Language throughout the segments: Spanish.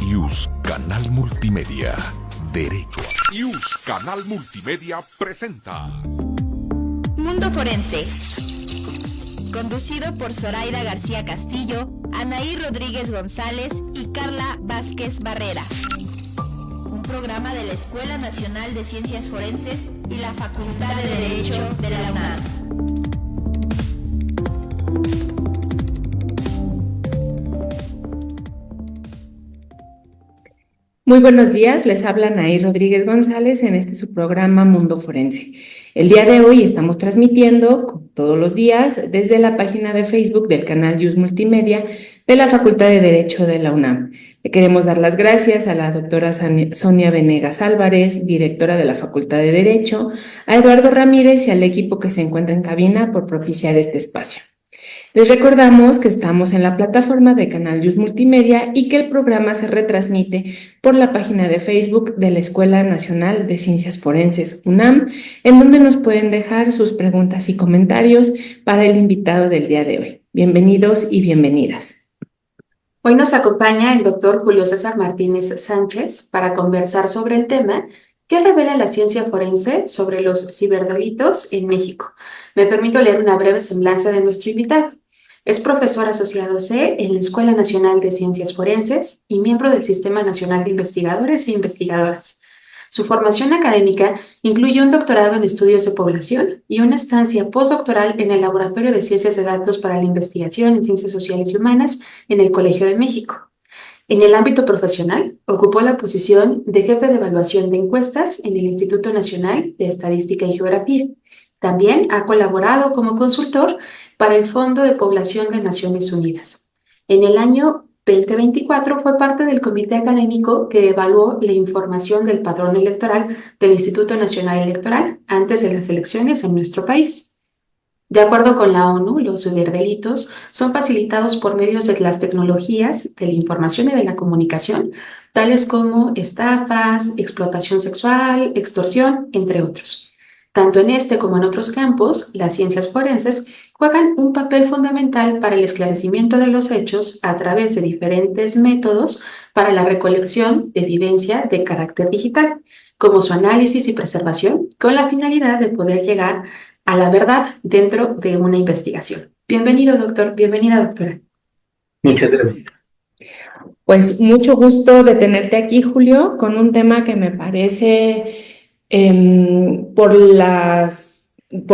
IUS Canal Multimedia. Derecho. IUS Canal Multimedia presenta Mundo Forense, conducido por Zoraida García Castillo, Anaí Rodríguez González y Carla Vázquez Barrera. Un programa de la Escuela Nacional de Ciencias Forenses y la Facultad de Derecho de la UNAM. Muy buenos días, les habla Anaí Rodríguez González en su programa Mundo Forense. El día de hoy estamos transmitiendo, como todos los días, desde la página de Facebook del canal IUS Multimedia de la Facultad de Derecho de la UNAM. Le queremos dar las gracias a la doctora Sonia Venegas Álvarez, directora de la Facultad de Derecho, a Eduardo Ramírez y al equipo que se encuentra en cabina por propiciar este espacio. Les recordamos que estamos en la plataforma de Canal IUS Multimedia y que el programa se retransmite por la página de Facebook de la Escuela Nacional de Ciencias Forenses UNAM, en donde nos pueden dejar sus preguntas y comentarios para el invitado del día de hoy. Bienvenidos y bienvenidas. Hoy nos acompaña el doctor Julio César Martínez Sánchez para conversar sobre el tema ¿qué revela la ciencia forense sobre los ciberdelitos en México? Me permito leer una breve semblanza de nuestro invitado. Es profesor asociado C en la Escuela Nacional de Ciencias Forenses y miembro del Sistema Nacional de Investigadores e Investigadoras. Su formación académica incluye un doctorado en estudios de población y una estancia postdoctoral en el Laboratorio de Ciencias de Datos para la Investigación en Ciencias Sociales y Humanas en el Colegio de México. En el ámbito profesional, ocupó la posición de jefe de evaluación de encuestas en el Instituto Nacional de Estadística y Geografía. También ha colaborado como consultor para el Fondo de Población de Naciones Unidas. En el año 2024 fue parte del comité académico que evaluó la información del padrón electoral del Instituto Nacional Electoral antes de las elecciones en nuestro país. De acuerdo con la ONU, los ciberdelitos son facilitados por medios de las tecnologías de la información y de la comunicación, tales como estafas, explotación sexual, extorsión, entre otros. Tanto en este como en otros campos, las ciencias forenses juegan un papel fundamental para el esclarecimiento de los hechos a través de diferentes métodos para la recolección de evidencia de carácter digital, como su análisis y preservación, con la finalidad de poder llegar a la verdad dentro de una investigación. Bienvenido, doctor. Bienvenida, doctora. Muchas gracias. Pues mucho gusto de tenerte aquí, Julio, con un tema que me parece por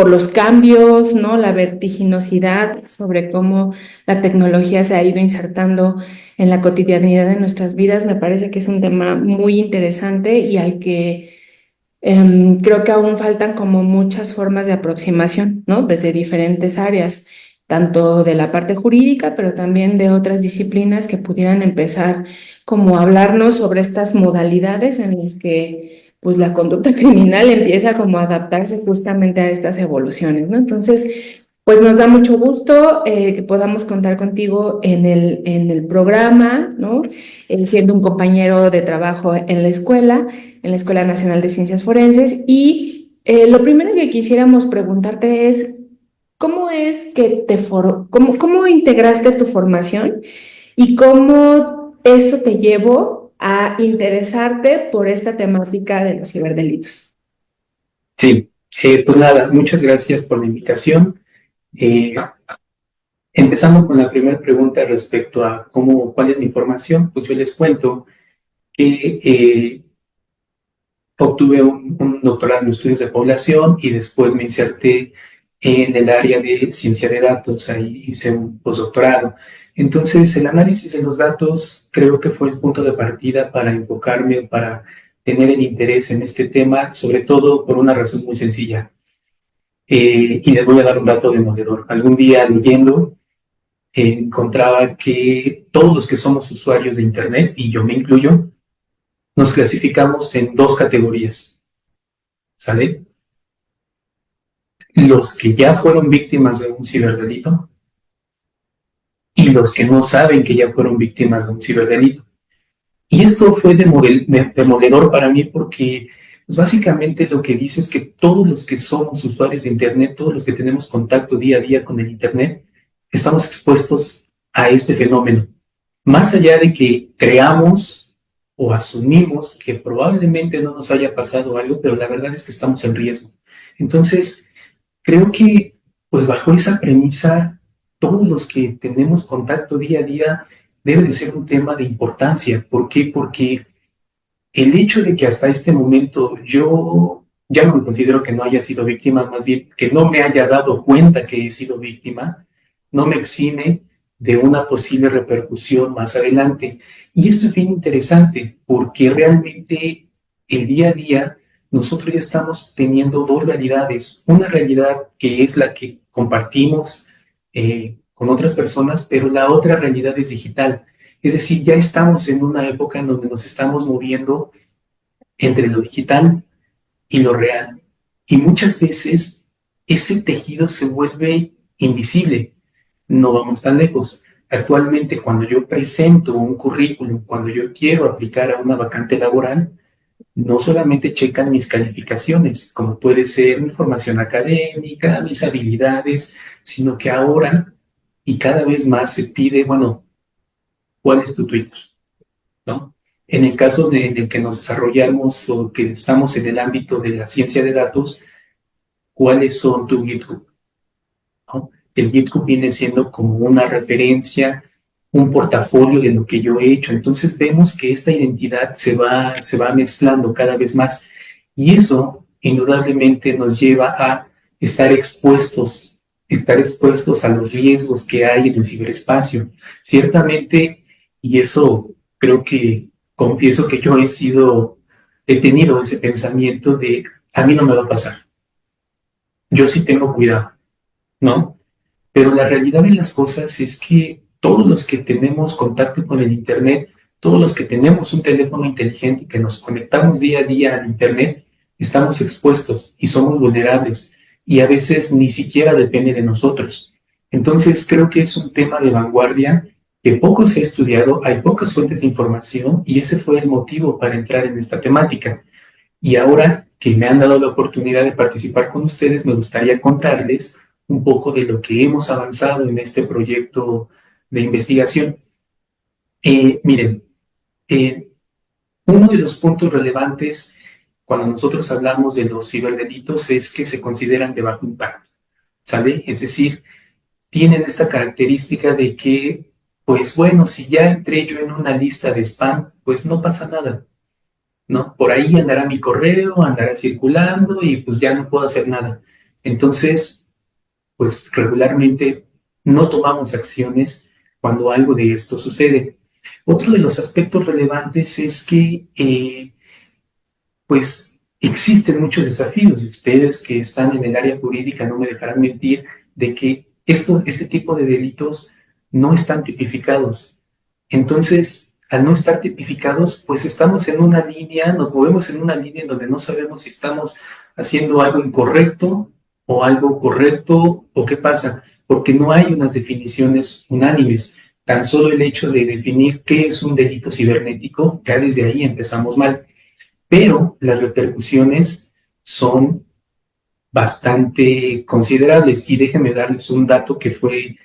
los cambios, ¿no? La vertiginosidad sobre cómo la tecnología se ha ido insertando en la cotidianidad de nuestras vidas, me parece que es un tema muy interesante y al que creo que aún faltan como muchas formas de aproximación, ¿no? Desde diferentes áreas, tanto de la parte jurídica, pero también de otras disciplinas que pudieran empezar como a hablarnos sobre estas modalidades en las que pues la conducta criminal empieza como a adaptarse justamente a estas evoluciones, ¿no? Entonces, pues nos da mucho gusto que podamos contar contigo en el programa, ¿no? Siendo un compañero de trabajo en la Escuela Nacional de Ciencias Forenses. Y lo primero que quisiéramos preguntarte es, ¿cómo es que cómo integraste tu formación y cómo esto te llevó a interesarte por esta temática de los ciberdelitos? Sí, pues nada, muchas gracias por la invitación. Empezando con la primera pregunta respecto a cuál es mi formación, pues yo les cuento que obtuve un doctorado en estudios de población y después me inserté en el área de ciencia de datos, ahí hice un postdoctorado. Entonces, el análisis de los datos creo que fue el punto de partida para enfocarme, para tener el interés en este tema, sobre todo por una razón muy sencilla. Y les voy a dar un dato demoledor. Algún día leyendo, encontraba que todos los que somos usuarios de Internet, y yo me incluyo, nos clasificamos en dos categorías, ¿sale? Los que ya fueron víctimas de un ciberdelito y los que no saben que ya fueron víctimas de un ciberdelito. Y esto fue demoledor para mí porque pues básicamente lo que dice es que todos los que somos usuarios de Internet, todos los que tenemos contacto día a día con el Internet, estamos expuestos a este fenómeno. Más allá de que creamos o asumimos que probablemente no nos haya pasado algo, pero la verdad es que estamos en riesgo. Entonces, creo que, pues bajo esa premisa, todos los que tenemos contacto día a día debe de ser un tema de importancia. ¿Por qué? Porque el hecho de que hasta este momento yo ya no me considero que no haya sido víctima, más bien que no me haya dado cuenta que he sido víctima, no me exime de una posible repercusión más adelante. Y esto es bien interesante porque realmente el día a día nosotros ya estamos teniendo dos realidades. Una realidad que es la que compartimos con otras personas, pero la otra realidad es digital. Es decir, ya estamos en una época en donde nos estamos moviendo entre lo digital y lo real. Y muchas veces ese tejido se vuelve invisible. No vamos tan lejos. Actualmente, cuando yo presento un currículum, cuando yo quiero aplicar a una vacante laboral, no solamente checan mis calificaciones, como puede ser mi formación académica, mis habilidades, sino que ahora y cada vez más se pide, bueno, ¿cuál es tu Twitter? ¿No? En el caso en el que nos desarrollamos o que estamos en el ámbito de la ciencia de datos, ¿cuáles son tu GitHub? ¿No? El GitHub viene siendo como una referencia, un portafolio de lo que yo he hecho. Entonces vemos que esta identidad se va mezclando cada vez más y eso indudablemente nos lleva a estar expuestos a los riesgos que hay en el ciberespacio. Ciertamente, y eso creo que confieso que yo he tenido ese pensamiento de a mí no me va a pasar. Yo sí tengo cuidado, ¿no? Pero la realidad de las cosas es que todos los que tenemos contacto con el Internet, todos los que tenemos un teléfono inteligente y que nos conectamos día a día al Internet, estamos expuestos y somos vulnerables y a veces ni siquiera depende de nosotros. Entonces creo que es un tema de vanguardia que poco se ha estudiado, hay pocas fuentes de información y ese fue el motivo para entrar en esta temática. Y ahora que me han dado la oportunidad de participar con ustedes, me gustaría contarles un poco de lo que hemos avanzado en este proyecto de investigación. Miren, uno de los puntos relevantes cuando nosotros hablamos de los ciberdelitos es que se consideran de bajo impacto, ¿sabe? Es decir, tienen esta característica de que, pues bueno, si ya entré yo en una lista de spam, pues no pasa nada, ¿no? Por ahí andará mi correo, andará circulando y pues ya no puedo hacer nada. Entonces, pues regularmente no tomamos acciones cuando algo de esto sucede. Otro de los aspectos relevantes es que, pues, existen muchos desafíos y ustedes que están en el área jurídica no me dejarán mentir de que este tipo de delitos no están tipificados. Entonces, al no estar tipificados, pues estamos en una línea, nos movemos en una línea en donde no sabemos si estamos haciendo algo incorrecto o algo correcto o qué pasa, porque no hay unas definiciones unánimes. Tan solo el hecho de definir qué es un delito cibernético, ya desde ahí empezamos mal. Pero las repercusiones son bastante considerables y déjenme darles un dato que fue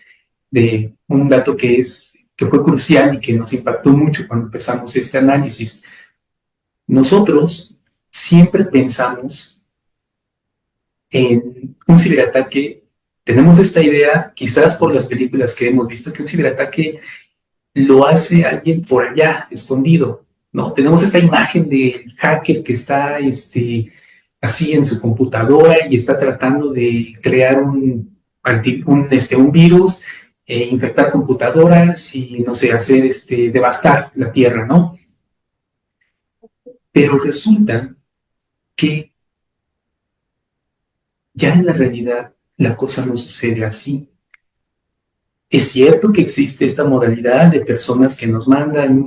que fue crucial y que nos impactó mucho cuando empezamos este análisis. Nosotros siempre pensamos en un ciberataque, tenemos esta idea, quizás por las películas que hemos visto, que un ciberataque lo hace alguien por allá, escondido, ¿no? Tenemos esta imagen del hacker que está así en su computadora y está tratando de crear un virus, infectar computadoras y, no sé, hacer devastar la Tierra, ¿no? Pero resulta que ya en la realidad la cosa no sucede así. Es cierto que existe esta modalidad de personas que nos mandan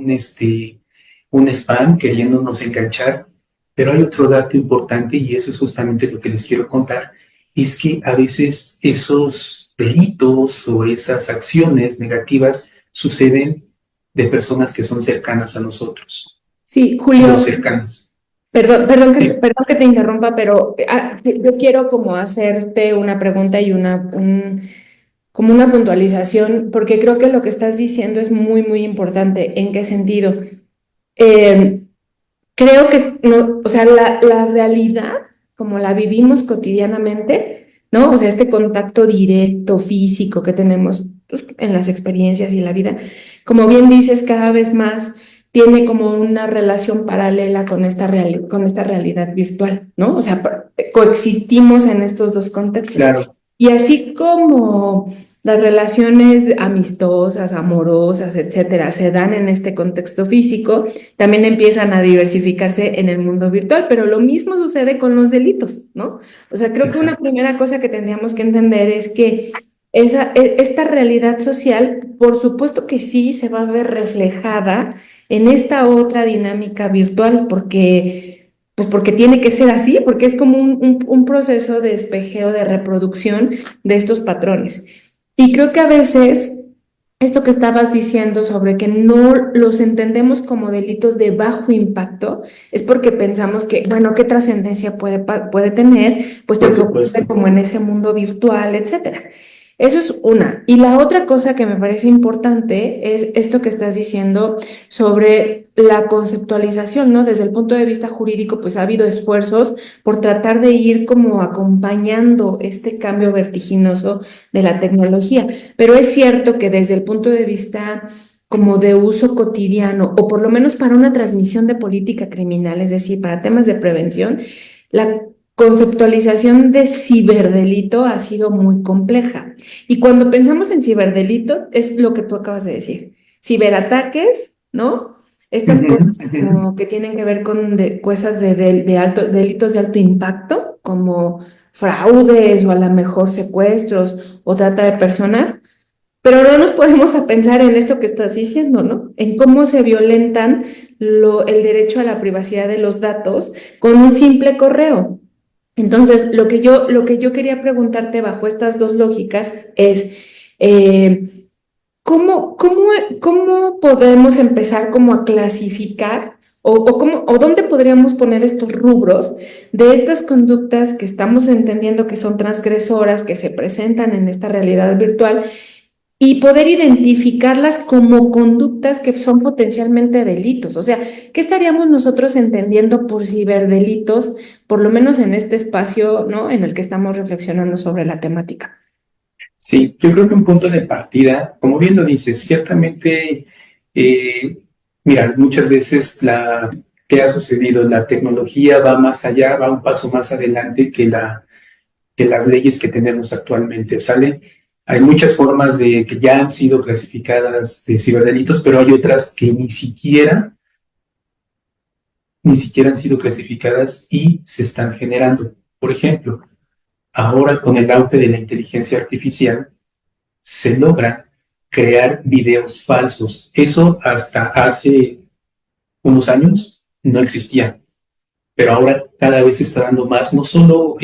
un spam queriéndonos enganchar, pero hay otro dato importante y eso es justamente lo que les quiero contar, es que a veces esos delitos o esas acciones negativas suceden de personas que son cercanas a nosotros. Sí, Julio. Los cercanos. Perdón que te interrumpa, pero yo quiero como hacerte una pregunta y como una puntualización, porque creo que lo que estás diciendo es muy, muy importante. ¿En qué sentido? eh, creo que, no, o sea, la realidad, como la vivimos cotidianamente, ¿no? O sea, este contacto directo, físico que tenemos pues, en las experiencias y la vida, como bien dices, cada vez más tiene como una relación paralela con con esta realidad virtual, ¿no? O sea, coexistimos en estos dos contextos. Claro. Y así como las relaciones amistosas, amorosas, etcétera, se dan en este contexto físico, también empiezan a diversificarse en el mundo virtual, pero lo mismo sucede con los delitos, ¿no? O sea, creo que una Exacto. primera cosa que tendríamos que entender es que esta realidad social, por supuesto que sí se va a ver reflejada en esta otra dinámica virtual, pues porque tiene que ser así, porque es como un proceso de espejeo, de reproducción de estos patrones. Y creo que a veces esto que estabas diciendo sobre que no los entendemos como delitos de bajo impacto, es porque pensamos que, bueno, ¿qué trascendencia puede tener? Puesto Por que ocurre supuesto. como en ese mundo virtual, etcétera. Eso es una. Y la otra cosa que me parece importante es esto que estás diciendo sobre la conceptualización, ¿no? Desde el punto de vista jurídico, pues ha habido esfuerzos por tratar de ir como acompañando este cambio vertiginoso de la tecnología. Pero es cierto que desde el punto de vista como de uso cotidiano, o por lo menos para una transmisión de política criminal, es decir, para temas de prevención, la conceptualización de ciberdelito ha sido muy compleja. Y cuando pensamos en ciberdelito, es lo que tú acabas de decir. Ciberataques, ¿no? Estas Ujú, cosas ujú. como que tienen que ver con cosas delitos de alto impacto, como fraudes o a lo mejor secuestros o trata de personas, pero no nos podemos a pensar en esto que estás diciendo, ¿no? En cómo se violentan el derecho a la privacidad de los datos con un simple correo. Entonces, lo que yo quería preguntarte bajo estas dos lógicas es, eh, ¿cómo podemos empezar como a clasificar o dónde podríamos poner estos rubros de estas conductas que estamos entendiendo que son transgresoras, que se presentan en esta realidad virtual y poder identificarlas como conductas que son potencialmente delitos? O sea, ¿qué estaríamos nosotros entendiendo por ciberdelitos, por lo menos en este espacio, ¿no? En el que estamos reflexionando sobre la temática? Sí, yo creo que un punto de partida, como bien lo dices, ciertamente, eh, mira, muchas veces que ha sucedido, la tecnología va más allá, va un paso más adelante que las leyes que tenemos actualmente, ¿sale? Hay muchas formas de que ya han sido clasificadas de ciberdelitos, pero hay otras que ni siquiera han sido clasificadas y se están generando. Por ejemplo, ahora con el auge de la inteligencia artificial, se logra crear videos falsos. Eso hasta hace unos años no existía, pero ahora cada vez se está dando más, no solo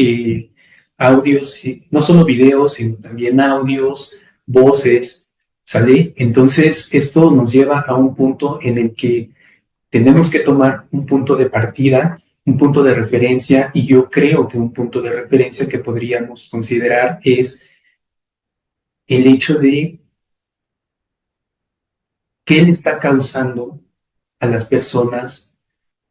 audios, no solo videos, sino también audios, voces, ¿sale? Entonces, esto nos lleva a un punto en el que tenemos que tomar un punto de partida, un punto de referencia, y yo creo que un punto de referencia que podríamos considerar es el hecho de qué le está causando a las personas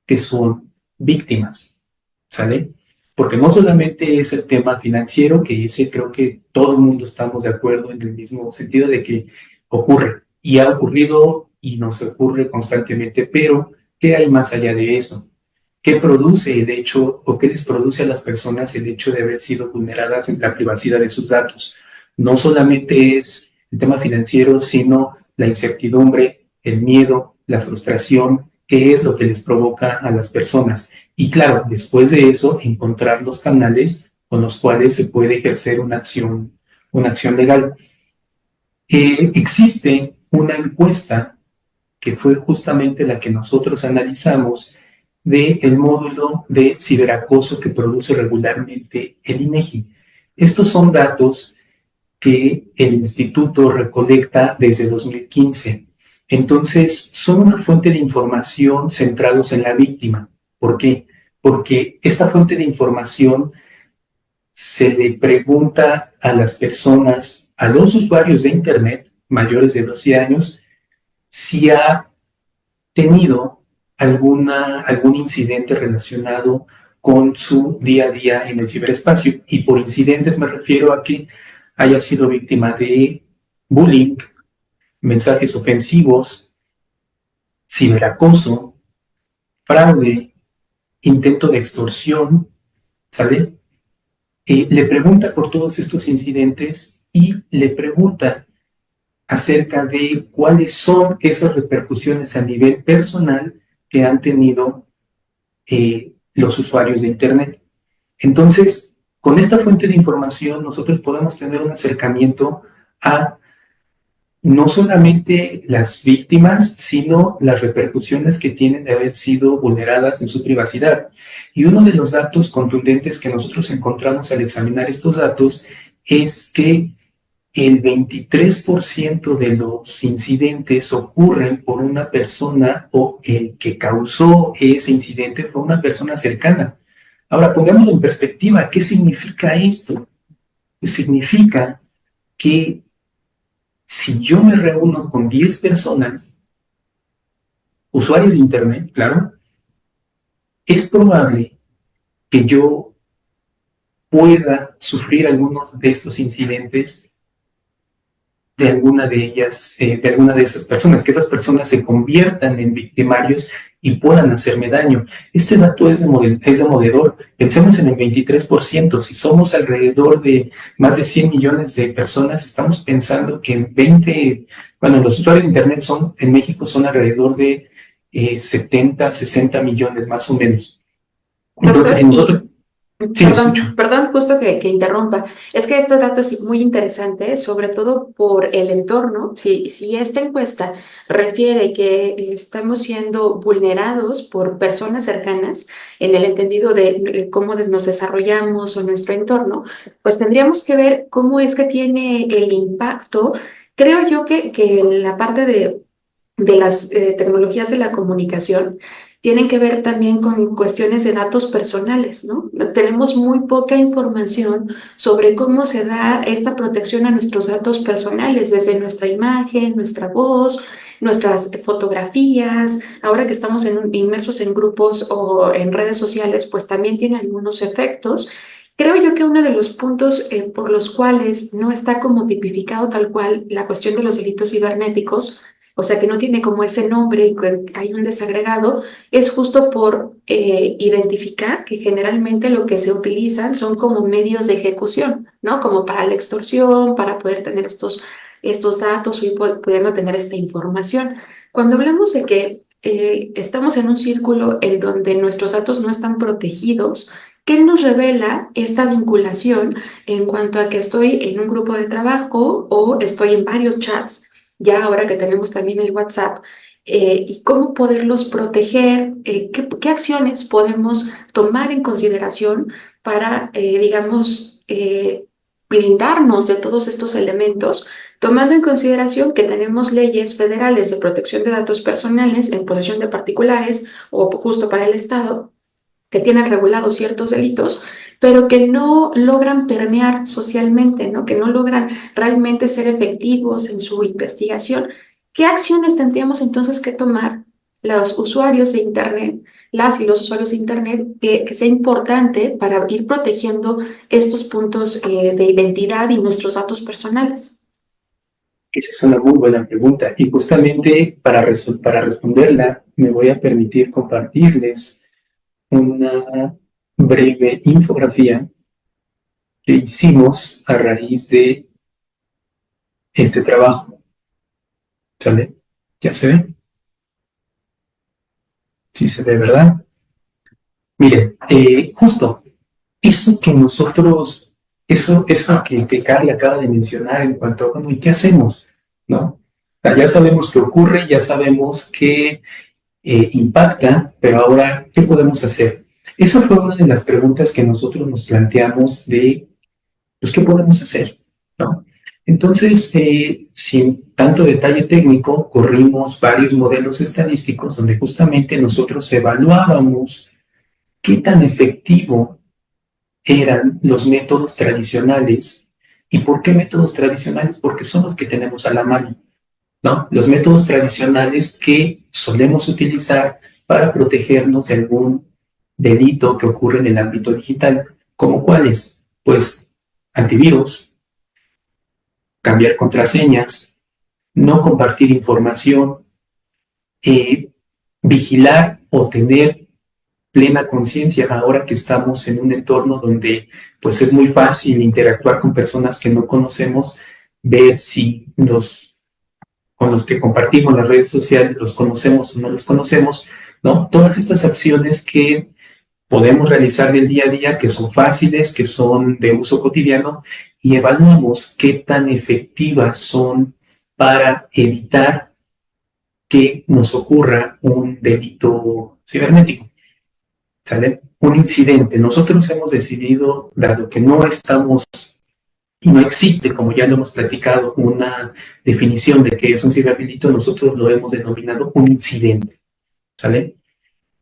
que son víctimas, ¿sale? Porque no solamente es el tema financiero, que ese creo que todo el mundo estamos de acuerdo en el mismo sentido de que ocurre y ha ocurrido y nos ocurre constantemente, pero ¿qué hay más allá de eso? ¿Qué produce el hecho o qué les produce a las personas el hecho de haber sido vulneradas en la privacidad de sus datos? No solamente es el tema financiero, sino la incertidumbre, el miedo, la frustración, qué es lo que les provoca a las personas. Y claro, después de eso, encontrar los canales con los cuales se puede ejercer una acción legal. Existe una encuesta que fue justamente la que nosotros analizamos del módulo de ciberacoso que produce regularmente el INEGI. Estos son datos que el instituto recolecta desde 2015. Entonces, son una fuente de información centrados en la víctima. ¿Por qué? Porque esta fuente de información se le pregunta a las personas, a los usuarios de Internet mayores de 12 años, si ha tenido algún incidente relacionado con su día a día en el ciberespacio. Y por incidentes me refiero a que haya sido víctima de bullying, mensajes ofensivos, ciberacoso, fraude, intento de extorsión, ¿sale? Le pregunta por todos estos incidentes y le pregunta acerca de cuáles son esas repercusiones a nivel personal que han tenido los usuarios de Internet. Entonces, con esta fuente de información, nosotros podemos tener un acercamiento a no solamente las víctimas, sino las repercusiones que tienen de haber sido vulneradas en su privacidad. Y uno de los datos contundentes que nosotros encontramos al examinar estos datos es que el 23% de los incidentes ocurren por una persona, o el que causó ese incidente fue una persona cercana. Ahora, pongámoslo en perspectiva. ¿Qué significa esto? Pues significa que si yo me reúno con 10 personas, usuarios de Internet, claro, es probable que yo pueda sufrir algunos de estos incidentes de alguna de ellas, de alguna de esas personas, que esas personas se conviertan en victimarios y puedan hacerme daño. Este dato es demoledor. Pensemos en el 23%. Si somos alrededor de más de 100 millones de personas, estamos pensando que los usuarios de Internet en México son alrededor de 70, 60 millones, más o menos. Entonces, si nosotros... Sí, Perdón, justo que interrumpa. Es que este dato es muy interesante, sobre todo por el entorno. Si esta encuesta refiere que estamos siendo vulnerados por personas cercanas, en el entendido de cómo nos desarrollamos o nuestro entorno, pues tendríamos que ver cómo es que tiene el impacto. Creo yo que la parte de las tecnologías de la comunicación tienen que ver también con cuestiones de datos personales, ¿no? Tenemos muy poca información sobre cómo se da esta protección a nuestros datos personales, desde nuestra imagen, nuestra voz, nuestras fotografías. Ahora que estamos inmersos en grupos o en redes sociales, pues también tiene algunos efectos. Creo yo que uno de los puntos por los cuales no está como tipificado tal cual la cuestión de los delitos cibernéticos, o sea que no tiene como ese nombre y que hay un desagregado, es justo por identificar que generalmente lo que se utilizan son como medios de ejecución, ¿no? Como para la extorsión, para poder tener estos datos y poder tener esta información. Cuando hablamos de que estamos en un círculo en donde nuestros datos no están protegidos, ¿qué nos revela esta vinculación en cuanto a que estoy en un grupo de trabajo o estoy en varios chats? Ya ahora que tenemos también el WhatsApp, y cómo poderlos proteger, qué acciones podemos tomar en consideración para, digamos, blindarnos de todos estos elementos, tomando en consideración que tenemos leyes federales de protección de datos personales en posesión de particulares o justo para el Estado, que tienen regulados ciertos delitos, pero que no logran permear socialmente, ¿no? Que no logran realmente ser efectivos en su investigación. ¿Qué acciones tendríamos entonces que tomar los usuarios de Internet, las y los usuarios de Internet, que sea importante para ir protegiendo estos puntos de identidad y nuestros datos personales? Esa es una muy buena pregunta y justamente para responderla me voy a permitir compartirles una breve infografía que hicimos a raíz de este trabajo. ¿Sale? ¿Ya se ve? Sí se ve, ¿verdad? Miren, justo eso que nosotros, eso que Carla acaba de mencionar en cuanto a, bueno, ¿y qué hacemos? ¿No? O sea, ya sabemos qué ocurre, ya sabemos qué impacta, pero ahora, ¿qué podemos hacer? Esa fue una de las preguntas que nosotros nos planteamos de, pues, ¿qué podemos hacer? ¿No? Entonces, sin tanto detalle técnico, corrimos varios modelos estadísticos donde justamente nosotros evaluábamos qué tan efectivo eran los métodos tradicionales. ¿Y por qué métodos tradicionales? Porque son los que tenemos a la mano, ¿no? Los métodos tradicionales que solemos utilizar para protegernos de algún delito que ocurre en el ámbito digital. ¿Como cuáles? Pues antivirus, cambiar contraseñas, no compartir información, vigilar o tener plena conciencia ahora que estamos en un entorno donde pues es muy fácil interactuar con personas que no conocemos, ver si con los que compartimos las redes sociales los conocemos o no los conocemos, ¿no? Todas estas acciones que podemos realizar del día a día, que son fáciles, que son de uso cotidiano, y evaluamos qué tan efectivas son para evitar que nos ocurra un delito cibernético, ¿sale? Un incidente. Nosotros hemos decidido, dado que no estamos y no existe, como ya lo hemos platicado, una definición de qué es un ciberdelito, nosotros lo hemos denominado un incidente, ¿sale?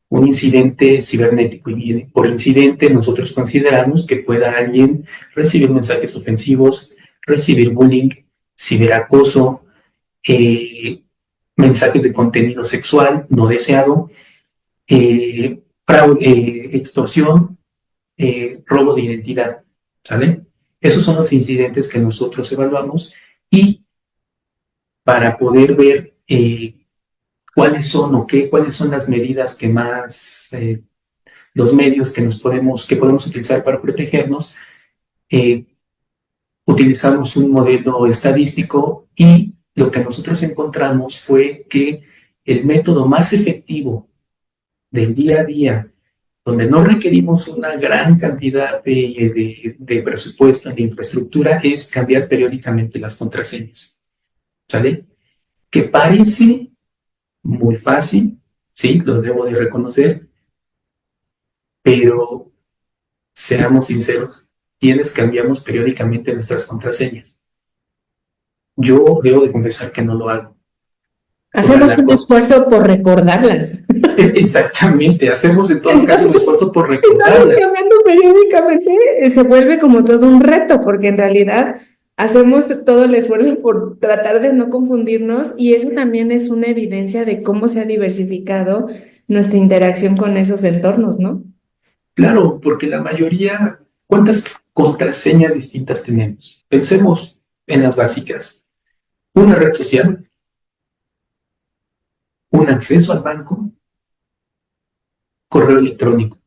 Un incidente cibernético. Y por incidente nosotros consideramos que pueda alguien recibir mensajes ofensivos, recibir bullying, ciberacoso, mensajes de contenido sexual no deseado, fraude, extorsión, robo de identidad, ¿sale? Esos son los incidentes que nosotros evaluamos, y para poder ver cuáles son las medidas que más, los medios que podemos utilizar para protegernos, utilizamos un modelo estadístico, y lo que nosotros encontramos fue que el método más efectivo del día a día, donde no requerimos una gran cantidad de presupuesto, de infraestructura, es cambiar periódicamente las contraseñas, ¿sale? Que parece muy fácil, sí, lo debo de reconocer, pero seamos sinceros, quienes cambiamos periódicamente nuestras contraseñas. Yo debo de confesar que no lo hago. Hacemos un esfuerzo por recordarlas. Exactamente, hacemos en todo caso un esfuerzo por Estamos recordarlas. cambiando periódicamente, se vuelve como todo un reto, porque en realidad hacemos todo el esfuerzo por tratar de no confundirnos, y eso también es una evidencia de cómo se ha diversificado nuestra interacción con esos entornos, ¿no? Claro, porque la mayoría, ¿cuántas contraseñas distintas tenemos? Pensemos en las básicas. Una red social, un acceso al banco, correo electrónico.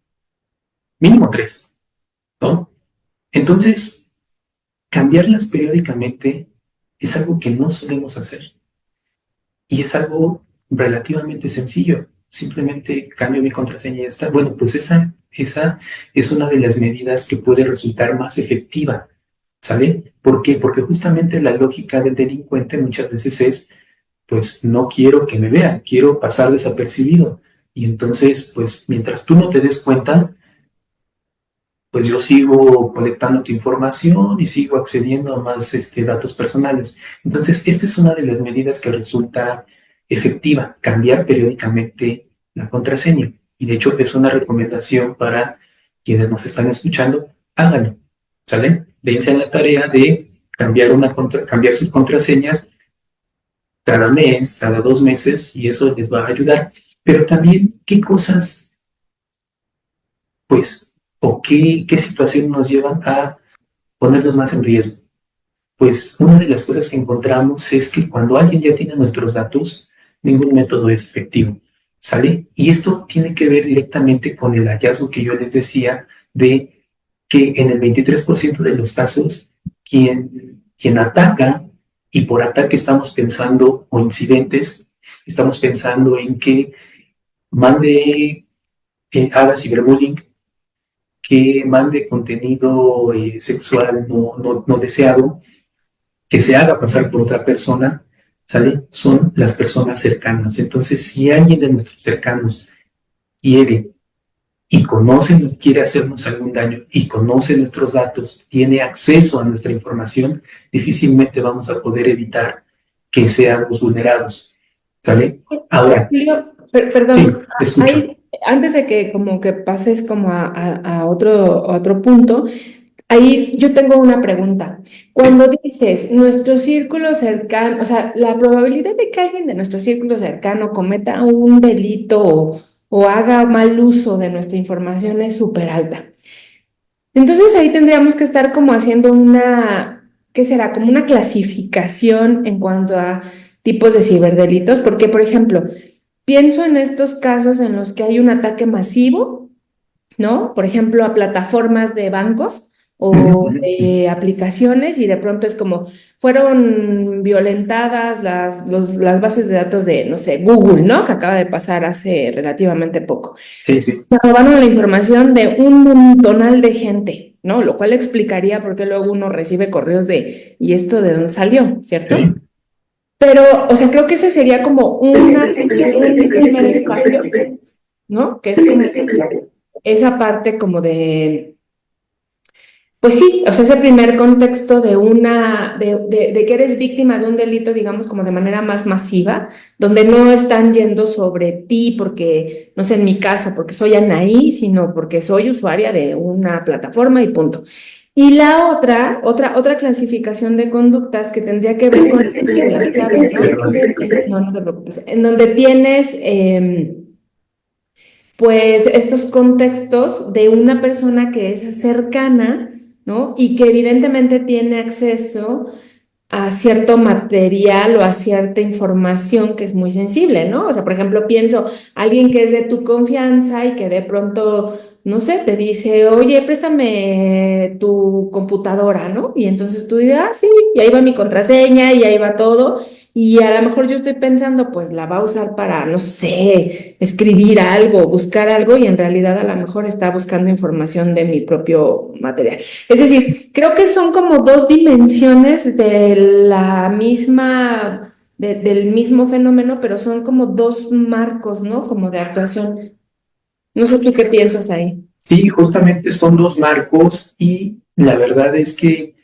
Mínimo 3, ¿no? Entonces, cambiarlas periódicamente es algo que no solemos hacer. Y es algo relativamente sencillo. Simplemente cambio mi contraseña y ya está. Bueno, pues esa es una de las medidas que puede resultar más efectiva, ¿sale? ¿Por qué? Porque justamente la lógica del delincuente muchas veces es, pues no quiero que me vean, quiero pasar desapercibido. Y entonces, pues mientras tú no te des cuenta, pues yo sigo colectando tu información y sigo accediendo a más datos personales. Entonces, esta es una de las medidas que resulta efectiva, cambiar periódicamente la contraseña. Y de hecho, es una recomendación para quienes nos están escuchando, háganlo, ¿sale? Dense en la tarea de cambiar sus contraseñas cada mes, cada 2 meses, y eso les va a ayudar. Pero también, ¿qué cosas, pues, o qué situaciones nos llevan a ponernos más en riesgo? Pues una de las cosas que encontramos es que cuando alguien ya tiene nuestros datos, ningún método es efectivo, ¿sale? Y esto tiene que ver directamente con el hallazgo que yo les decía de que en el 23% de los casos, quien ataca, y por ataque estamos pensando, o incidentes, estamos pensando en que haga ciberbullying, que mande contenido sexual no deseado, que se haga pasar por otra persona, ¿sale? Son las personas cercanas. Entonces, si alguien de nuestros cercanos quiere quiere hacernos algún daño y conoce nuestros datos, tiene acceso a nuestra información, difícilmente vamos a poder evitar que seamos vulnerados, ¿sale? Ahora, Julio, perdón, sí, escucho. antes de que como que pases como a otro punto, ahí yo tengo una pregunta. Cuando dices nuestro círculo cercano, o sea, la probabilidad de que alguien de nuestro círculo cercano cometa un delito o haga mal uso de nuestra información es súper alta. Entonces ahí tendríamos que estar como haciendo ¿qué será? Como una clasificación en cuanto a tipos de ciberdelitos, porque por ejemplo, pienso en estos casos en los que hay un ataque masivo, ¿no? Por ejemplo, a plataformas de bancos o de aplicaciones y de pronto es como fueron violentadas las bases de datos de, no sé, Google, ¿no? Que acaba de pasar hace relativamente poco. Sí, sí. Se robaron la información de un montonal de gente, ¿no? Lo cual explicaría por qué luego uno recibe correos de, ¿y esto de dónde salió? ¿Cierto? Sí. Pero, o sea, creo que ese sería como un primer espacio, ¿no? Que es como esa parte como de, pues sí, o sea, ese primer contexto de que eres víctima de un delito, digamos, como de manera más masiva, donde no están yendo sobre ti porque, no sé, en mi caso, porque soy Anaí, sino porque soy usuaria de una plataforma y punto. Y la otra clasificación de conductas que tendría que ver con las claves, ¿no? No te preocupes. En donde tienes, pues, estos contextos de una persona que es cercana, ¿no? Y que evidentemente tiene acceso a cierto material o a cierta información que es muy sensible, ¿no? O sea, por ejemplo, pienso, alguien que es de tu confianza y que de pronto, no sé, te dice, oye, préstame tu computadora, ¿no? Y entonces tú dices, ah, sí, y ahí va mi contraseña y ahí va todo. Y a lo mejor yo estoy pensando, pues la va a usar para, no sé, escribir algo, buscar algo, y en realidad a lo mejor está buscando información de mi propio material. Es decir, creo que son como dos dimensiones de la misma, del mismo fenómeno, pero son como dos marcos, ¿no? Como de actuación. No sé tú qué piensas ahí. Sí, justamente son dos marcos y la verdad es que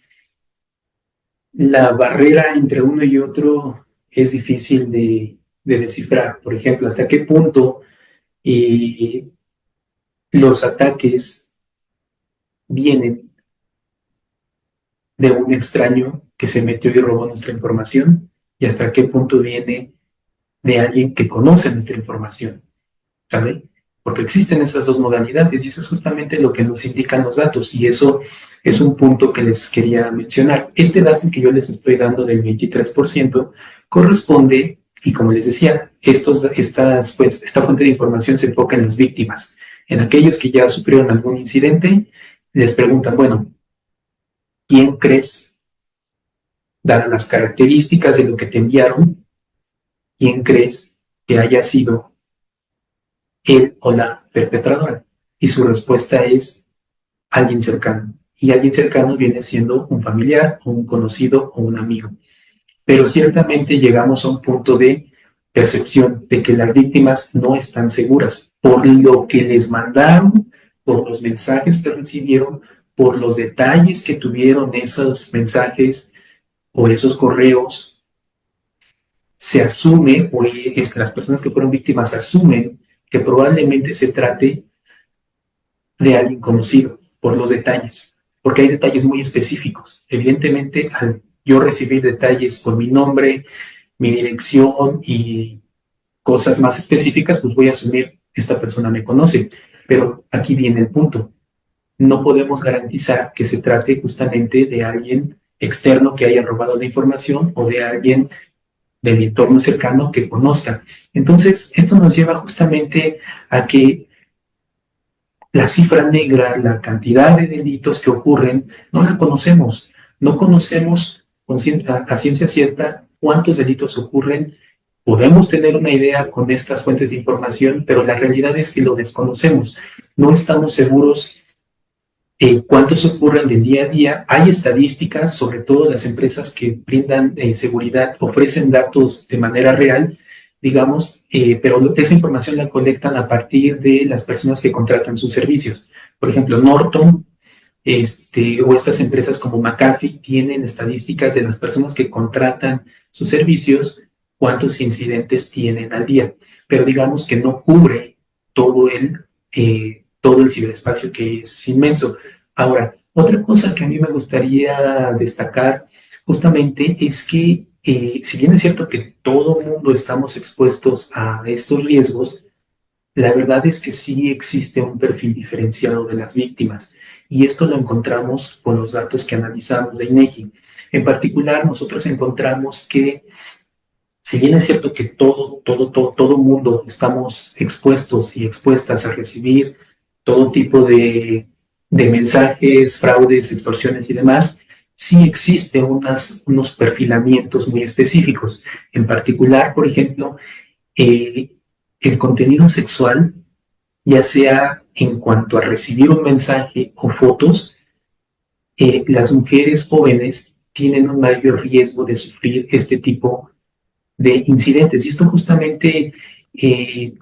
la barrera entre uno y otro es difícil de descifrar. Por ejemplo, hasta qué punto los ataques vienen de un extraño que se metió y robó nuestra información y hasta qué punto viene de alguien que conoce nuestra información, ¿vale? Porque existen esas dos modalidades y eso es justamente lo que nos indican los datos y eso es un punto que les quería mencionar. Este dato que yo les estoy dando del 23% corresponde, y como les decía, esta fuente de información se enfoca en las víctimas, en aquellos que ya sufrieron algún incidente, les preguntan, bueno, ¿quién crees, dadas las características de lo que te enviaron, quién crees que haya sido él o la perpetradora? Y su respuesta es alguien cercano. Y alguien cercano viene siendo un familiar, o un conocido o un amigo. Pero ciertamente llegamos a un punto de percepción de que las víctimas no están seguras por lo que les mandaron, por los mensajes que recibieron, por los detalles que tuvieron esos mensajes o esos correos. Se asume, o las personas que fueron víctimas asumen que probablemente se trate de alguien conocido por los detalles, porque hay detalles muy específicos. Evidentemente, al yo recibir detalles con mi nombre, mi dirección y cosas más específicas, pues voy a asumir que esta persona me conoce. Pero aquí viene el punto. No podemos garantizar que se trate justamente de alguien externo que haya robado la información o de alguien de mi entorno cercano que conozca. Entonces, esto nos lleva justamente a que la cifra negra, la cantidad de delitos que ocurren, no la conocemos. No conocemos a ciencia cierta cuántos delitos ocurren. Podemos tener una idea con estas fuentes de información, pero la realidad es que lo desconocemos. No estamos seguros cuántos ocurren del día a día. Hay estadísticas, sobre todo las empresas que brindan seguridad, ofrecen datos de manera real, digamos, pero esa información la colectan a partir de las personas que contratan sus servicios. Por ejemplo, Norton o estas empresas como McAfee tienen estadísticas de las personas que contratan sus servicios, cuántos incidentes tienen al día, pero digamos que no cubre todo el ciberespacio, que es inmenso. Ahora, otra cosa que a mí me gustaría destacar justamente es que si bien es cierto que todo el mundo estamos expuestos a estos riesgos, la verdad es que sí existe un perfil diferenciado de las víctimas y esto lo encontramos con los datos que analizamos de INEGI. En particular, nosotros encontramos que si bien es cierto que todo mundo estamos expuestos y expuestas a recibir todo tipo de mensajes, fraudes, extorsiones y demás, sí existen unos perfilamientos muy específicos. En particular, por ejemplo, el contenido sexual, ya sea en cuanto a recibir un mensaje o fotos, las mujeres jóvenes tienen un mayor riesgo de sufrir este tipo de incidentes. Y esto justamente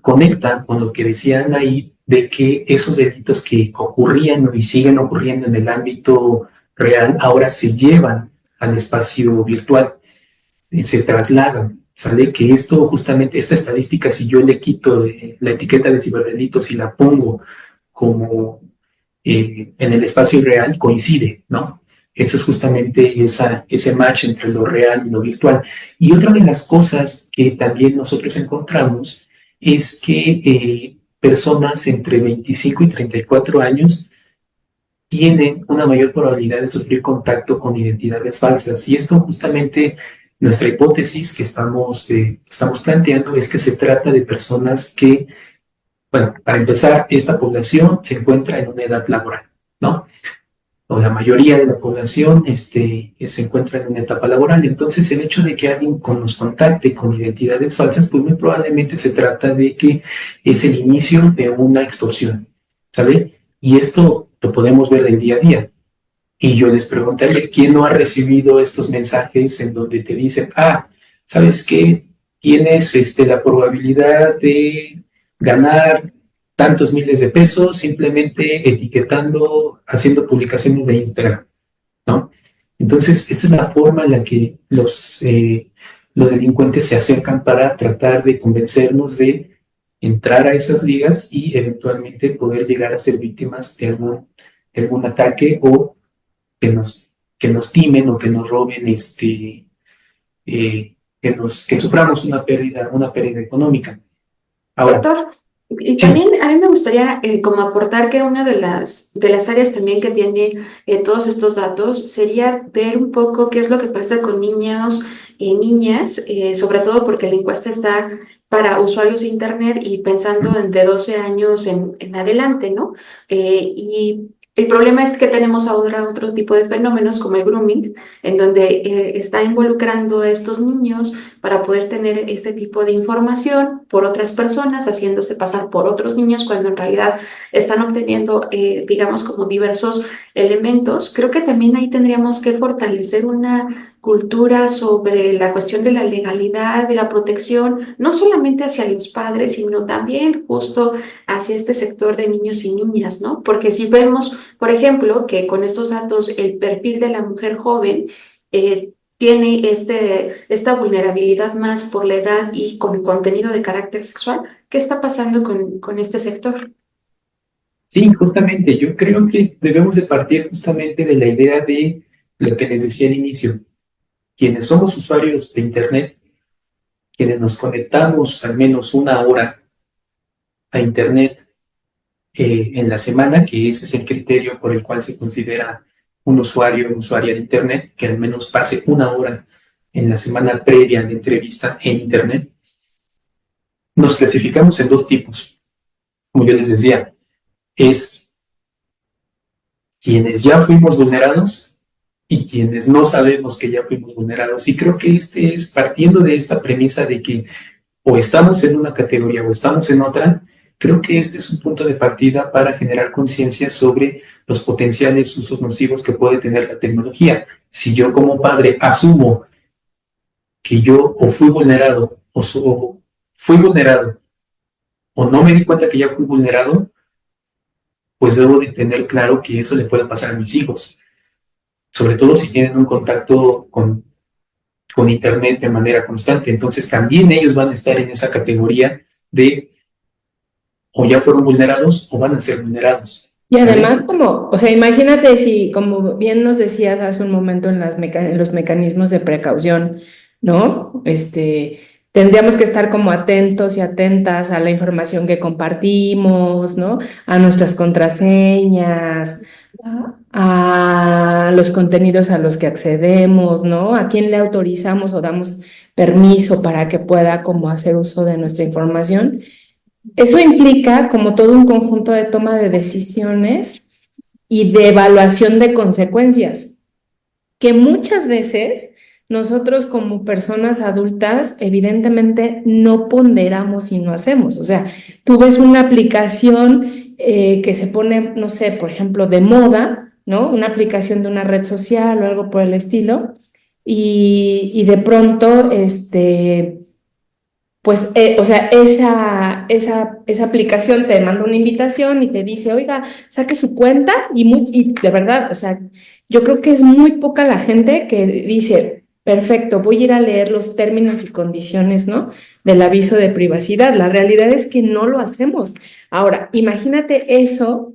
conecta con lo que decían ahí, de que esos delitos que ocurrían y siguen ocurriendo en el ámbito real, ahora se llevan al espacio virtual, se trasladan. ¿Sale? Que esto justamente, esta estadística, si yo le quito la etiqueta de ciberdelitos y la pongo como en el espacio real, coincide, ¿no? Eso es justamente ese match entre lo real y lo virtual. Y otra de las cosas que también nosotros encontramos es que personas entre 25 y 34 años tienen una mayor probabilidad de sufrir contacto con identidades falsas. Y esto justamente, nuestra hipótesis que estamos planteando es que se trata de personas que, bueno, para empezar, esta población se encuentra en una edad laboral, ¿no? O la mayoría de la población se encuentra en una etapa laboral. Entonces, el hecho de que alguien nos contacte con identidades falsas, pues muy probablemente se trata de que es el inicio de una extorsión, ¿sale? Y esto lo podemos ver del día a día. Y yo les preguntaría, ¿quién no ha recibido estos mensajes en donde te dicen, ¿sabes qué? Tienes la probabilidad de ganar tantos miles de pesos simplemente etiquetando, haciendo publicaciones de Instagram, ¿no? Entonces, esa es la forma en la que los delincuentes se acercan para tratar de convencernos de entrar a esas ligas y eventualmente poder llegar a ser víctimas de algún ataque o que nos timen o que nos roben, que suframos una pérdida económica. Ahora, Doctor, y sí, también a mí me gustaría como aportar que una de las áreas también que tiene todos estos datos sería ver un poco qué es lo que pasa con niños y niñas, sobre todo porque la encuesta está para usuarios de Internet y pensando en de 12 años en adelante, ¿no? Y el problema es que tenemos ahora otro tipo de fenómenos como el grooming, en donde está involucrando a estos niños para poder tener este tipo de información por otras personas, haciéndose pasar por otros niños cuando en realidad están obteniendo, digamos, como diversos elementos. Creo que también ahí tendríamos que fortalecer una cultura sobre la cuestión de la legalidad, de la protección, no solamente hacia los padres, sino también justo hacia este sector de niños y niñas, ¿no? Porque si vemos, por ejemplo, que con estos datos el perfil de la mujer joven tiene esta vulnerabilidad más por la edad y con contenido de carácter sexual. ¿Qué está pasando con este sector? sí, justamente, yo creo que debemos de partir justamente de la idea de lo que les decía al inicio. Quienes somos usuarios de Internet, quienes nos conectamos al menos una hora a Internet en la semana, que ese es el criterio por el cual se considera un usuario o usuaria de Internet, que al menos pase una hora en la semana previa de entrevista en Internet, nos clasificamos en dos tipos. Como yo les decía, es quienes ya fuimos vulnerados y quienes no sabemos que ya fuimos vulnerados. Y creo que es partiendo de esta premisa de que o estamos en una categoría o estamos en otra. Creo que este es un punto de partida para generar conciencia sobre los potenciales usos nocivos que puede tener la tecnología. Si yo como padre asumo que yo o fui vulnerado o fui vulnerado o no me di cuenta que ya fui vulnerado, pues debo de tener claro que eso le puede pasar a mis hijos, sobre todo si tienen un contacto con Internet de manera constante. Entonces también ellos van a estar en esa categoría de o ya fueron vulnerados o van a ser vulnerados. Y ¿Sale? además, o sea, imagínate si, como bien nos decías hace un momento en los mecanismos de precaución, ¿no? tendríamos que estar como atentos y atentas a la información que compartimos, ¿no? A nuestras contraseñas, a los contenidos a los que accedemos, ¿no? A quién le autorizamos o damos permiso para que pueda como hacer uso de nuestra información. Eso implica como todo un conjunto de toma de decisiones y de evaluación de consecuencias, que muchas veces nosotros como personas adultas evidentemente no ponderamos y no hacemos. O sea, tú ves una aplicación que se pone, no sé, por ejemplo, de moda, ¿no? Una aplicación de una red social o algo por el estilo, y de pronto, pues, o sea, esa aplicación te manda una invitación y te dice, oiga, saque su cuenta y de verdad, o sea, yo creo que es muy poca la gente que dice, perfecto, voy a ir a leer los términos y condiciones, ¿no? Del aviso de privacidad. La realidad es que no lo hacemos. Ahora, imagínate eso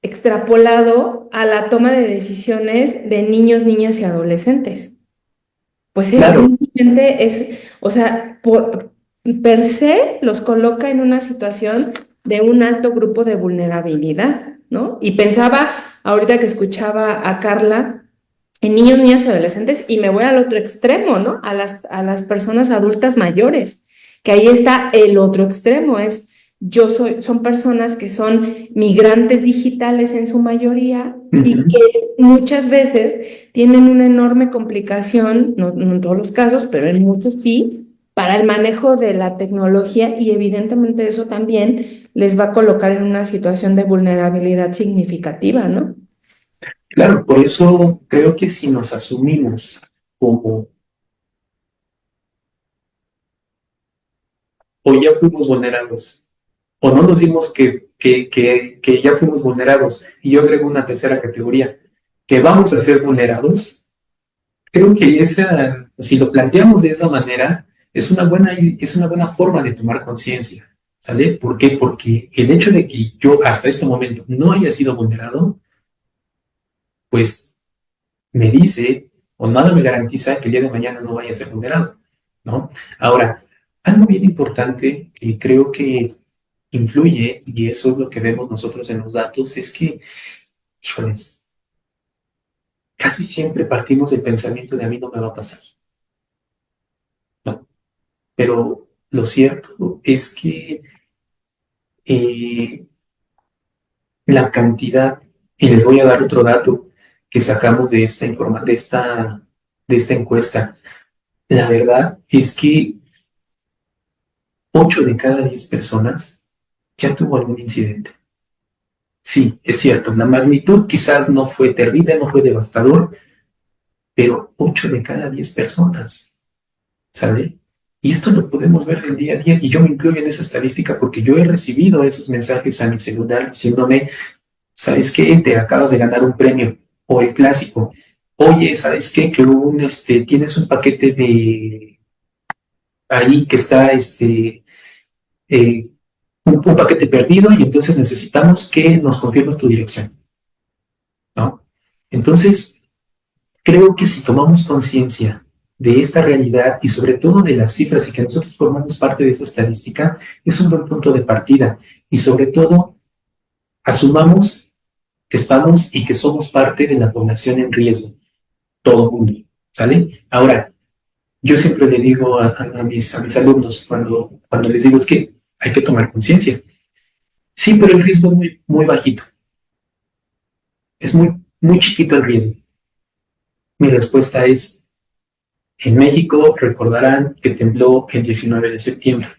extrapolado a la toma de decisiones de niños, niñas y adolescentes. Pues Claro, evidentemente o sea, per se los coloca en una situación de un alto grupo de vulnerabilidad, ¿no? Y pensaba, ahorita que escuchaba a Carla, en niños, niñas y adolescentes, y me voy al otro extremo, ¿no? A las personas adultas mayores, que ahí está el otro extremo, son personas que son migrantes digitales en su mayoría y que muchas veces tienen una enorme complicación, no en todos los casos, pero en muchos sí, para el manejo de la tecnología, y evidentemente eso también les va a colocar en una situación de vulnerabilidad significativa, ¿no? claro, por eso creo que si nos asumimos como o ya fuimos vulnerados, o no nos dimos que ya fuimos vulnerados, y yo agrego una tercera categoría, que vamos a ser vulnerados, creo que si lo planteamos de esa manera, es una buena forma de tomar conciencia, ¿sale? ¿Por qué? Porque el hecho de que yo hasta este momento no haya sido vulnerado, pues me dice o nada me garantiza que el día de mañana no vaya a ser vulnerado, ¿no? Ahora, algo bien importante que creo que influye, y eso es lo que vemos nosotros en los datos, es que, híjoles, casi siempre partimos del pensamiento de a mí no me va a pasar, ¿no? Pero lo cierto es que eh, la cantidad, y les voy a dar otro dato que sacamos de esta encuesta, la verdad es que 8 de cada 10 personas ya tuvo algún incidente. Sí, es cierto, la magnitud quizás no fue terrible, no fue devastador, pero 8 de cada 10 personas, ¿sabe? Y esto lo podemos ver del día a día, y yo me incluyo en esa estadística porque yo he recibido esos mensajes a mi celular diciéndome, ¿sabes qué? Te acabas de ganar un premio, o el clásico, oye, ¿sabes qué? Que tienes un paquete de ahí que está, eh, un paquete perdido y entonces necesitamos que nos confirmes tu dirección, ¿no? Entonces, creo que si tomamos conciencia de esta realidad y sobre todo de las cifras y que nosotros formamos parte de esta estadística, es un buen punto de partida y sobre todo asumamos que estamos y que somos parte de la población en riesgo, todo el mundo, ¿sale? Ahora, yo siempre le digo a mis alumnos cuando les digo es que hay que tomar conciencia. Sí, pero el riesgo es muy, muy bajito. Es muy, muy chiquito el riesgo. Mi respuesta es, en México recordarán que tembló el 19 de septiembre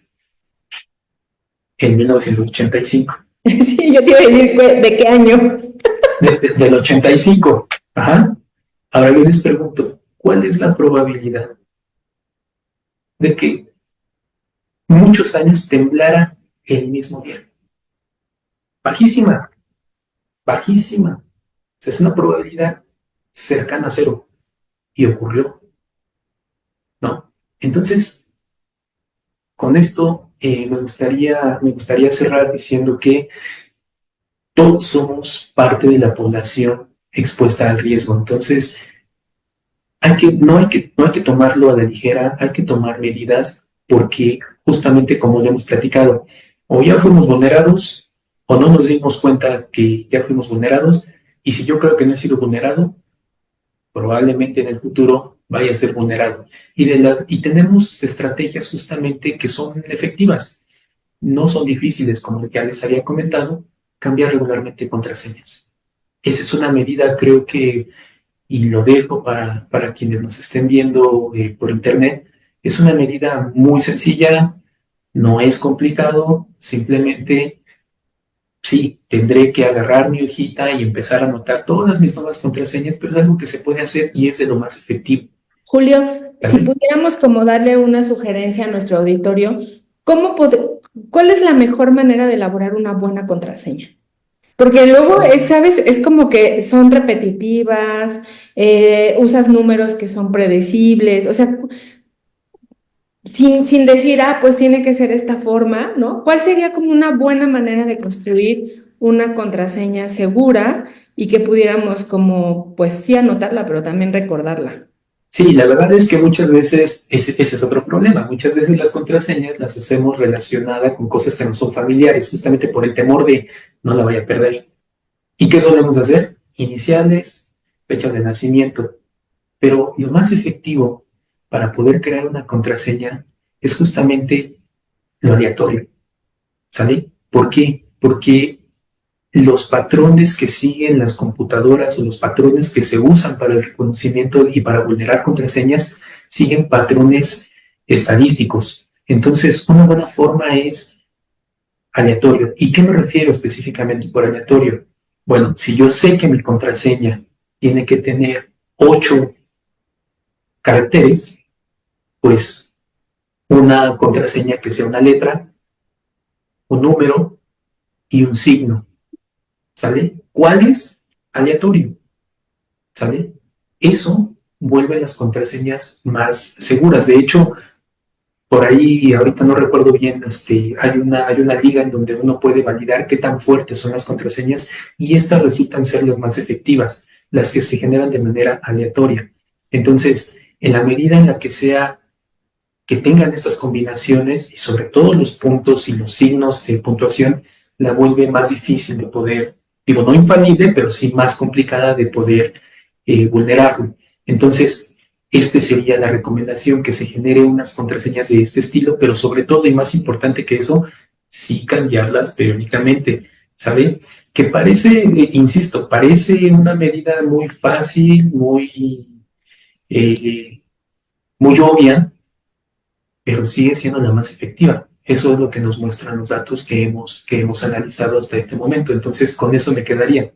en 1985. Sí, yo te iba a decir, ¿de qué año? Del 85. Ajá. Ahora yo les pregunto, ¿cuál es la probabilidad de que muchos años temblara el mismo día? Bajísima, bajísima. O sea, es una probabilidad cercana a cero. Y ocurrió, ¿no? Entonces, con esto me gustaría cerrar diciendo que todos somos parte de la población expuesta al riesgo. Entonces, no hay que tomarlo a la ligera, hay que tomar medidas porque justamente como ya hemos platicado, o ya fuimos vulnerados o no nos dimos cuenta que ya fuimos vulnerados, y si yo creo que no he sido vulnerado, probablemente en el futuro vaya a ser vulnerado. Y tenemos estrategias justamente que son efectivas, no son difíciles, como ya les había comentado, cambiar regularmente contraseñas. Esa es una medida, creo que, y lo dejo para quienes nos estén viendo por internet, es una medida muy sencilla, no es complicado, simplemente sí, tendré que agarrar mi hojita y empezar a anotar todas mis nuevas contraseñas, pero es algo que se puede hacer y es de lo más efectivo. Julio, si ¿Vale? pudiéramos como darle una sugerencia a nuestro auditorio, ¿cuál es la mejor manera de elaborar una buena contraseña? Porque luego, ¿sabes? Es como que son repetitivas, usas números que son predecibles, o sea, sin decir, pues tiene que ser esta forma, ¿no? ¿Cuál sería como una buena manera de construir una contraseña segura y que pudiéramos como, pues sí anotarla, pero también recordarla? Sí, la verdad es que muchas veces ese es otro problema. Muchas veces las contraseñas las hacemos relacionadas con cosas que no son familiares, justamente por el temor de no la vaya a perder. ¿Y qué solemos hacer? Iniciales, fechas de nacimiento. Pero lo más efectivo para poder crear una contraseña es justamente lo aleatorio, ¿sale? ¿Por qué? Porque los patrones que siguen las computadoras o los patrones que se usan para el reconocimiento y para vulnerar contraseñas siguen patrones estadísticos. Entonces, una buena forma es aleatorio. ¿Y qué me refiero específicamente por aleatorio? Bueno, si yo sé que mi contraseña tiene que tener 8 caracteres, pues una contraseña que sea una letra, un número y un signo, ¿sale? ¿Cuál es? Aleatorio, ¿sale? Eso vuelve las contraseñas más seguras. De hecho, por ahí, ahorita no recuerdo bien, hay una liga en donde uno puede validar qué tan fuertes son las contraseñas y estas resultan ser las más efectivas, las que se generan de manera aleatoria. Entonces, en la medida en la que tengan estas combinaciones y sobre todo los puntos y los signos de puntuación, la vuelve más difícil de poder, digo, no infalible, pero sí más complicada de poder vulnerarlo. Entonces, esta sería la recomendación, que se genere unas contraseñas de este estilo, pero sobre todo y más importante que eso, sí cambiarlas periódicamente, ¿sabe? Que parece, insisto, parece una medida muy fácil, eh, muy obvia, pero sigue siendo la más efectiva. Eso es lo que nos muestran los datos que hemos analizado hasta este momento. Entonces, con eso me quedaría.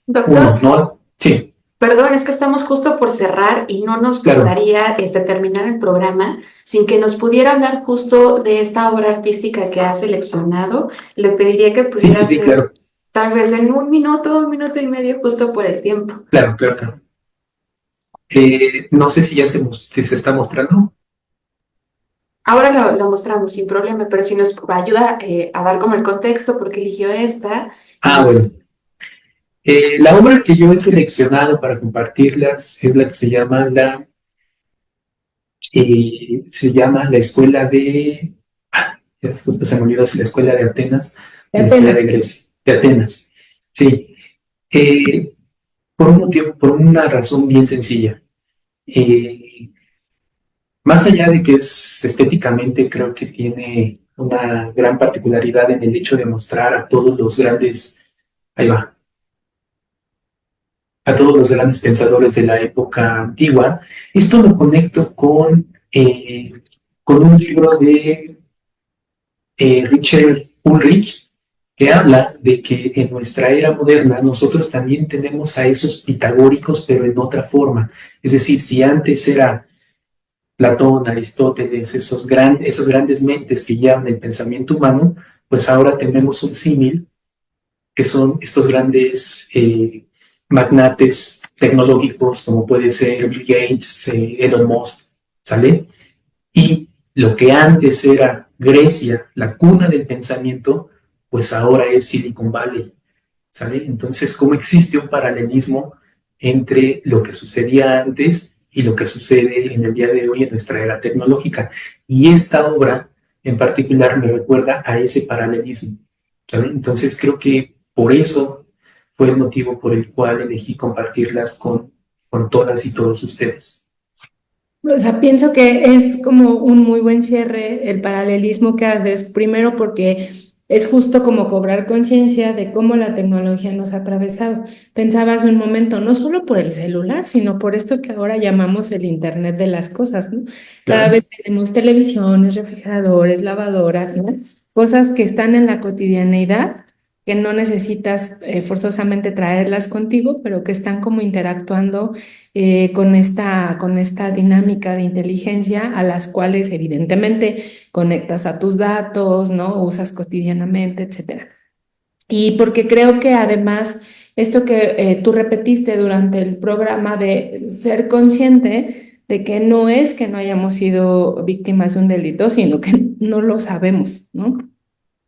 Doctor, Uno, no, sí, perdón, es que estamos justo por cerrar y no nos claro. gustaría terminar el programa sin que nos pudiera hablar justo de esta obra artística que ha seleccionado. Le pediría que Sí, pudiera sí, sí, hacer claro, tal vez en un minuto y medio, justo por el tiempo. claro, claro, claro. No sé si si se está mostrando. Ahora lo mostramos sin problema, pero si nos ayuda a dar como el contexto porque eligió esta y Ah, nos... bueno. La obra que yo he seleccionado para compartirlas es la que se llama la escuela de, ya justo se me olvidó si la escuela de Atenas o De la escuela Atenas. de Grecia, de Atenas. Sí, eh, por un motivo, por una razón bien sencilla. Eh, Más allá de que es estéticamente, creo que tiene una gran particularidad en el hecho de mostrar a todos los grandes, ahí va, a todos los grandes pensadores de la época antigua. Esto lo conecto con un libro de Richard Ulrich, que habla de que en nuestra era moderna nosotros también tenemos a esos pitagóricos, pero en otra forma. Es decir, si antes era Platón, Aristóteles, esas grandes mentes que llevan el pensamiento humano, pues ahora tenemos un símil, que son estos grandes magnates tecnológicos, como puede ser Bill Gates, Elon Musk, ¿sale? Y lo que antes era Grecia, la cuna del pensamiento, pues ahora es Silicon Valley, ¿sale? Entonces, ¿cómo existe un paralelismo entre lo que sucedía antes y lo que sucede en el día de hoy en nuestra era tecnológica. Y esta obra en particular me recuerda a ese paralelismo, ¿sabe? Entonces creo que por eso fue el motivo por el cual elegí compartirlas con todas y todos ustedes. O sea, pienso que es como un muy buen cierre el paralelismo que haces, primero porque es justo como cobrar conciencia de cómo la tecnología nos ha atravesado. Pensaba hace un momento, no solo por el celular, sino por esto que ahora llamamos el Internet de las cosas, ¿no? Cada Claro. vez tenemos televisiones, refrigeradores, lavadoras, ¿no? Cosas que están en la cotidianeidad, que no necesitas forzosamente traerlas contigo, pero que están como interactuando con esta dinámica de inteligencia a las cuales evidentemente conectas a tus datos, ¿no? Usas cotidianamente, etcétera. Y porque creo que además esto que tú repetiste durante el programa de ser consciente de que no es que no hayamos sido víctimas de un delito, sino que no lo sabemos, ¿no?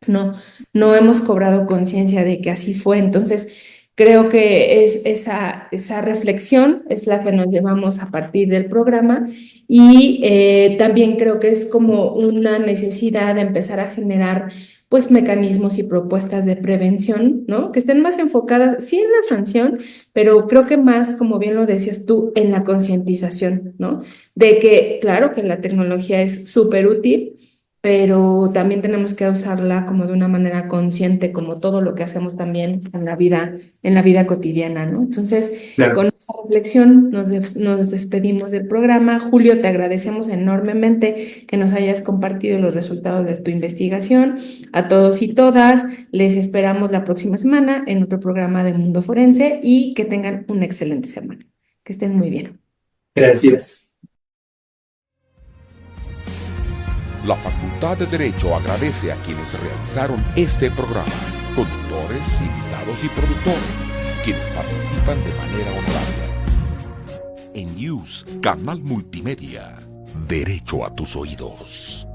No, no hemos cobrado conciencia de que así fue. Entonces, creo que es esa reflexión es la que nos llevamos a partir del programa y también creo que es como una necesidad de empezar a generar pues mecanismos y propuestas de prevención, ¿no? Que estén más enfocadas, sí en la sanción, pero creo que más, como bien lo decías tú, en la concientización, ¿no? De que, claro, que la tecnología es súper útil, pero también tenemos que usarla como de una manera consciente, como todo lo que hacemos también en la vida cotidiana, ¿no? Entonces, Claro. con esta reflexión nos despedimos del programa. Julio, te agradecemos enormemente que nos hayas compartido los resultados de tu investigación. A todos y todas, les esperamos la próxima semana en otro programa de Mundo Forense y que tengan una excelente semana. Que estén muy bien. Gracias. La Facultad de Derecho agradece a quienes realizaron este programa, conductores, invitados y productores, quienes participan de manera honoraria. En News, Canal Multimedia. Derecho a tus oídos.